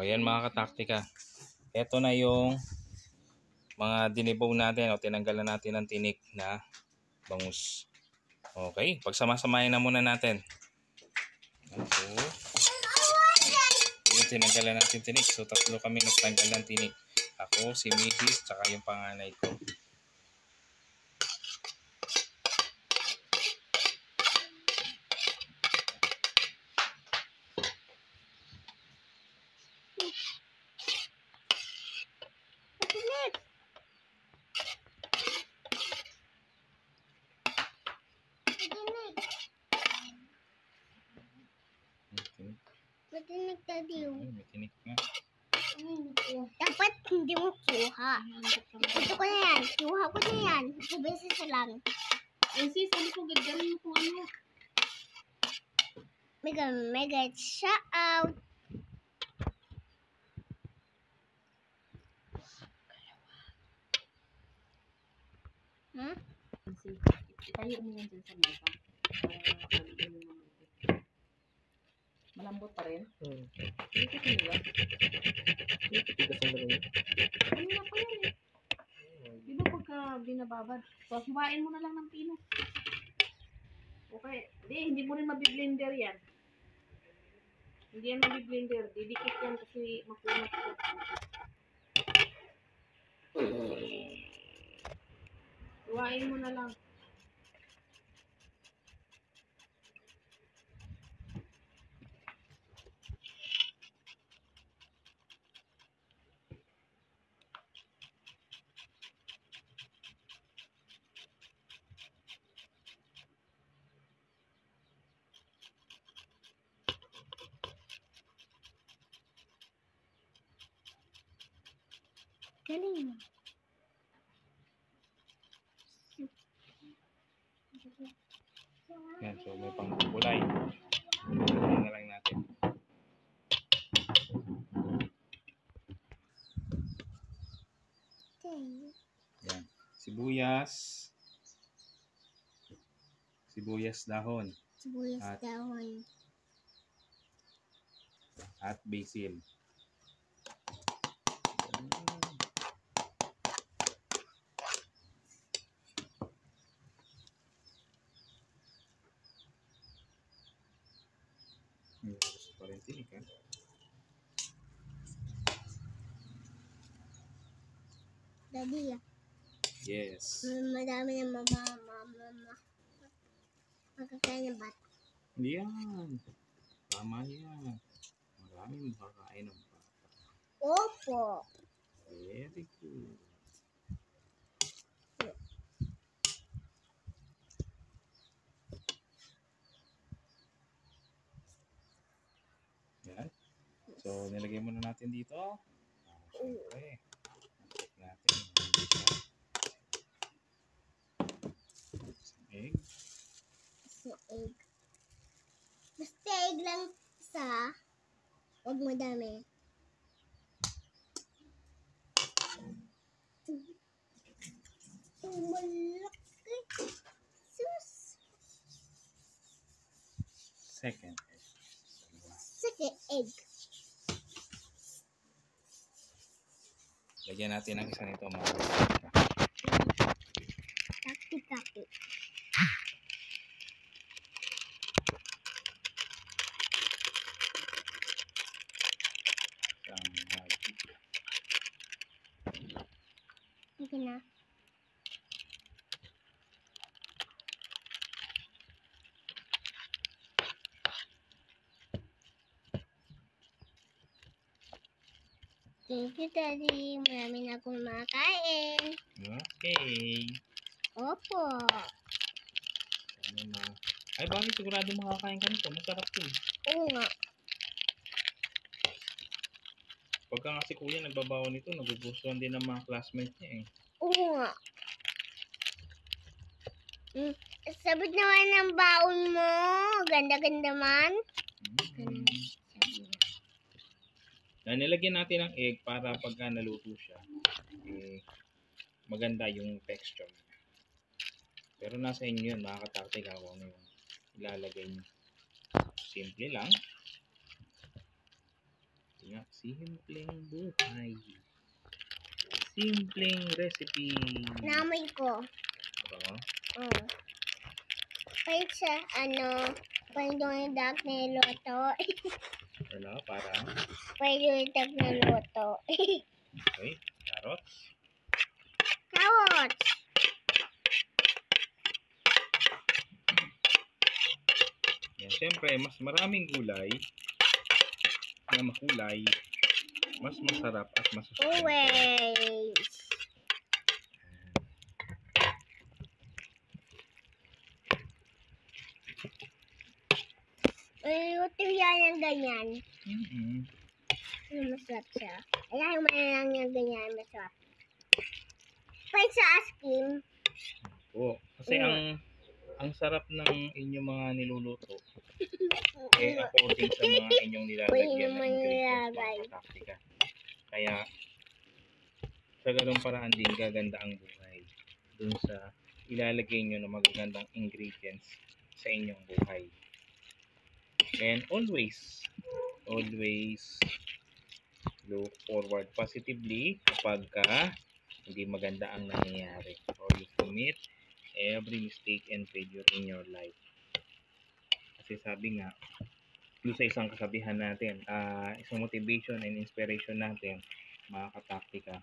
O yan mga kataktika. Ito na yung mga dinibaw natin o tinanggalan natin ng tinik na bangus. Okay, pagsama-samahin na muna natin. So, yung tinanggalan natin tinik. So tatlo kami nagtanggal ng tinik. Ako, si Mrs. tsaka yung panganay ko. Matinik tadi. May tinik nga. Dapat hindi mo kuha. Ito ko na yan. Kuha ko na yan. Beses lang. Sis, ano ko gagaling mo kung ano? Mega shout out. Hmm? Itayo mo yan dyan sa mesa. Malambot pa rin? Dito ko nila. Kanina pa yan eh. Di ba pagka binababad? So, hiwain mo na lang ng pino. Okay. Hindi mo rin mabiblender yan. Hindi yan mabiblender. Didikit yan kasi makunat ko. Hiwain mo na lang. Galing. Yan, so may pangkulay. Kulay na lang natin. Yan. Sibuyas. Sibuyas dahon. Sibuyas dahon. At basil. Gusto pa rin tinik, ha? Daddy, Yes. madami na makakain ng bata. Hindi yan. Tama yan. Maraming makakain ng bata. Opo. Very good. Yan. So, nilagay muna natin dito. Siyempre. Check natin. Hindi siya. Egg. Sa egg. Basta egg lang isa. Huwag madami. Malaki. Sus. Second egg. Second egg. Lagyan natin ang isa nito mga Taki-taki. Sige na. Thank you, Daddy. Marami na akong makakain. Okay. Opo. Ano na? Ay, bakit sigurado makakain ka nito? Masarap to. Oo nga. Pagka nga si kuya nagbabawa nito, nagugustuhan din ng mga classmates niya eh. Oo nga. Sabit naman ng baon mo. Ganda-ganda man. Nilagyan natin ng egg para pagka naluto siya, eh, maganda yung texture. Pero nasa inyo yun, mga kataktika, kung ano yung ilalagay nyo. Simple lang. Nga, simpleng buhay. Simpleng recipe. Namoy ko. Oo. Oh. Kahit sa pwede yung dag na luto. Ano, para? Pwede yung dag na luto. Okay, carrots. Carrots. Yan, syempre, mas maraming gulay na makulay, mas masarap at masusustansyal. Always. Luto yan ng ganyan. Masarap siya. Ayan, lang yung ganyan. Masarap. Pwede sa ice cream. Oo, kasi ang sarap ng inyong mga niluluto according sa mga inyong nilalagyan na ingredients, mga kataktika. Kaya sa ganung paraan din gaganda ang buhay dun sa ilalagay nyo na magagandang ingredients sa inyong buhay. And always look forward positively kapag hindi maganda ang nangyayari, or you commit every mistake and failure in your life. Kasi sabi nga, yung sa isang kasabihan natin, isang motivation and inspiration natin, mga kataktika,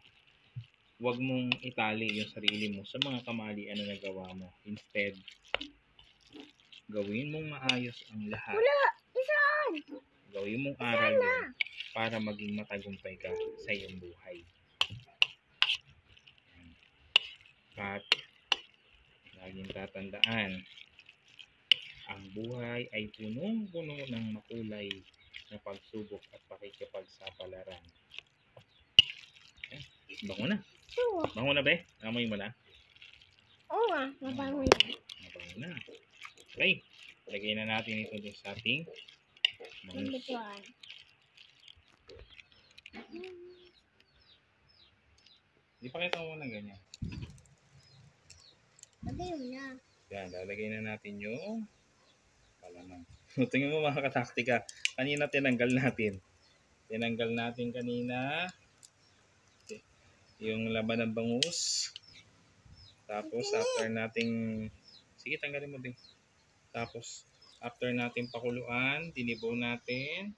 huwag mong itali yung sarili mo sa mga kamalian na nagawa mo. Instead, gawin mong maayos ang lahat. Gawin mong aral yun para maging matagumpay ka sa iyong buhay. At laging tatandaan, ang buhay ay punong-puno ng makulay na pagsubok at pakikipagsapalaran. Bango na. Bango na, be? Amoy mo na? Oo, mabango na. Mabango na. Okay. Lagay na natin ito sa ating bangus. Di pa kita mo na ganyan. Lagay mo na. Yan, lalagay na natin yung palaman. Tingnan mo mga kataktika. Kanina tinanggal natin. Tinanggal natin kanina yung laman ng bangus. Tapos after nating sige, tanggalin mo din. Tapos after nating pakuluan, dinibaw natin.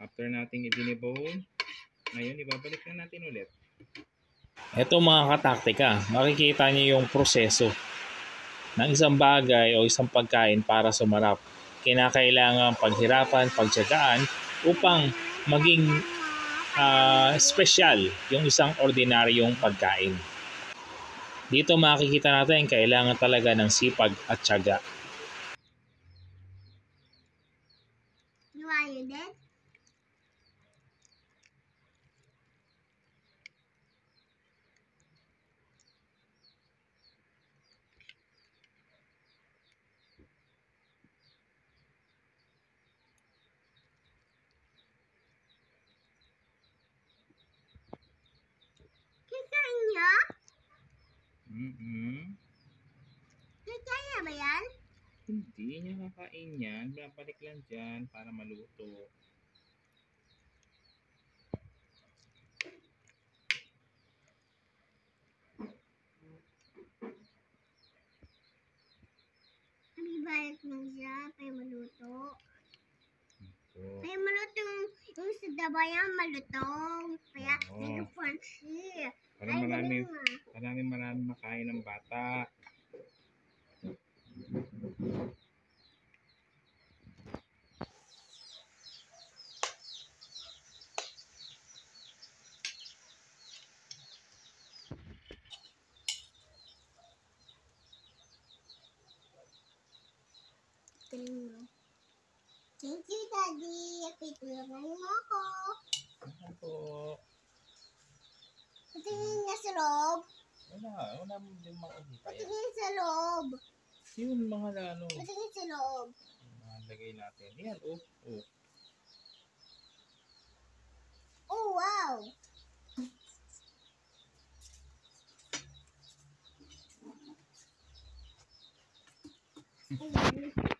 After nating idinibaw, ngayon ibabalik na natin ulit. Ito mga kataktika, makikita niyo yung proseso ng isang bagay o isang pagkain para sumarap. Kinakailangan paghirapan, pagtiyagaan upang maging special yung isang ordinaryong pagkain. Dito makikita natin kailangan talaga ng sipag at tiyaga. You want your dad? Kikain niya? Kikain niya ba yan? Hindi niya kakain yan. Babalik lang dyan para maluto. Ibalik mo siya, para maluto. So, Para maluto yung sa dabayan, malutong. Kaya, Oo. nag-crunchy. para marami makain ng bata. Thank you, Daddy. Pitulungan mo ako. Ano po? Patingin nga sa loob. Wala mo din makikita yan. Patingin sa loob. Yun mga ano, Patingin sa loob. lagay natin. Yan, oh. Oh, wow.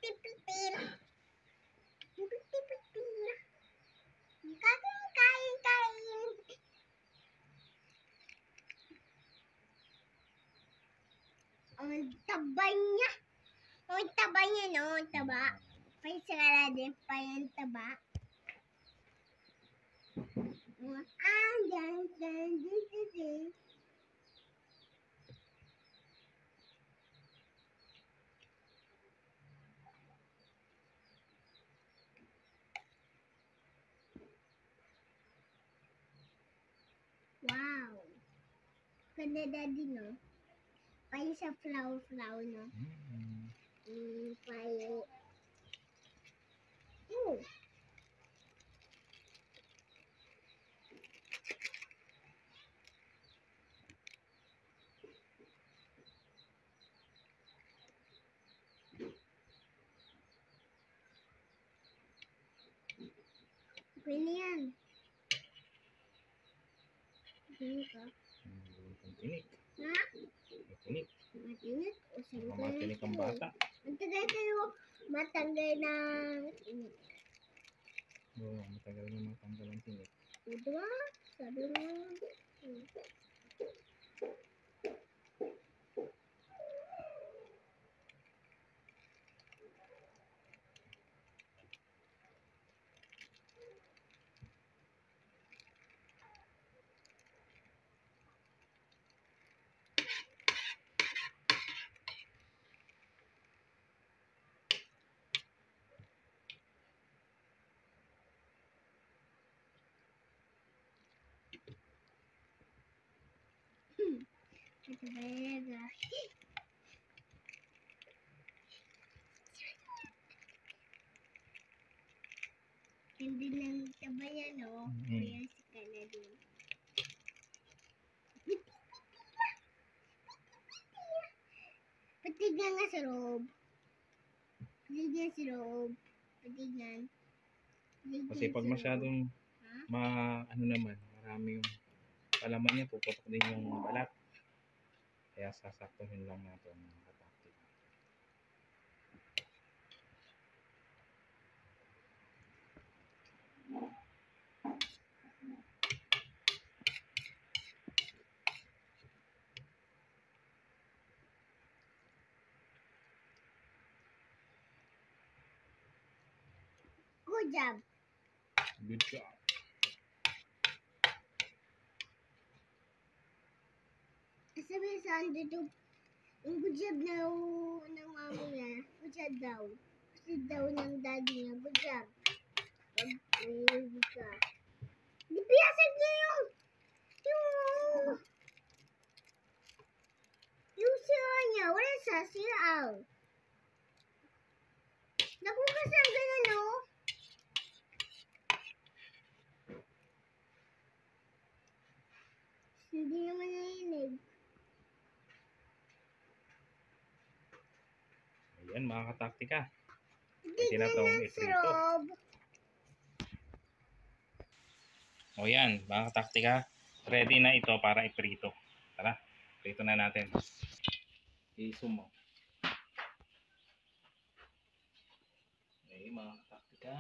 Pipipil. Pipipil. Ang taba niya. Ang taba niya, no? Ang taba. Paisara din pa yung taba. Dan. Wow. Ganda daddy, no? Payo sa flower, no? Payo. Pwede yan. Pwede ka. Tinik. Ha? Tinik. Matinik? O sabi ko Matinik ang bata. Matagal kayo matanggal ng tinik. Oo, matagal na matanggal ang tinik. Diba? Sabi mo. Ito talaga. Hindi lang taba yan, no? Kaya si Canadine. Patignan nga sa loob. Patignan sa loob. Patignan. Kasi pag masyadong ano naman, marami yung palaman niya, puputok din yung balat. Kaya sasaktuhin lang natin mga kataktik. Good job. Good job. Sabi sa dito, yung good job na ng mami niya, good job daw. Kasi daw ng daddy niya, good job. Good job. Di piyasan niya yung sira niya, wala sa siraw. Nakuha sa ganun, no? Hindi naman nainig. Ayan mga kataktika. Hindi Tinatawag iprito. O yan mga kataktika. Ready na ito para iprito. Tara, prito na natin. I-zoom mo. Okay mga kataktika.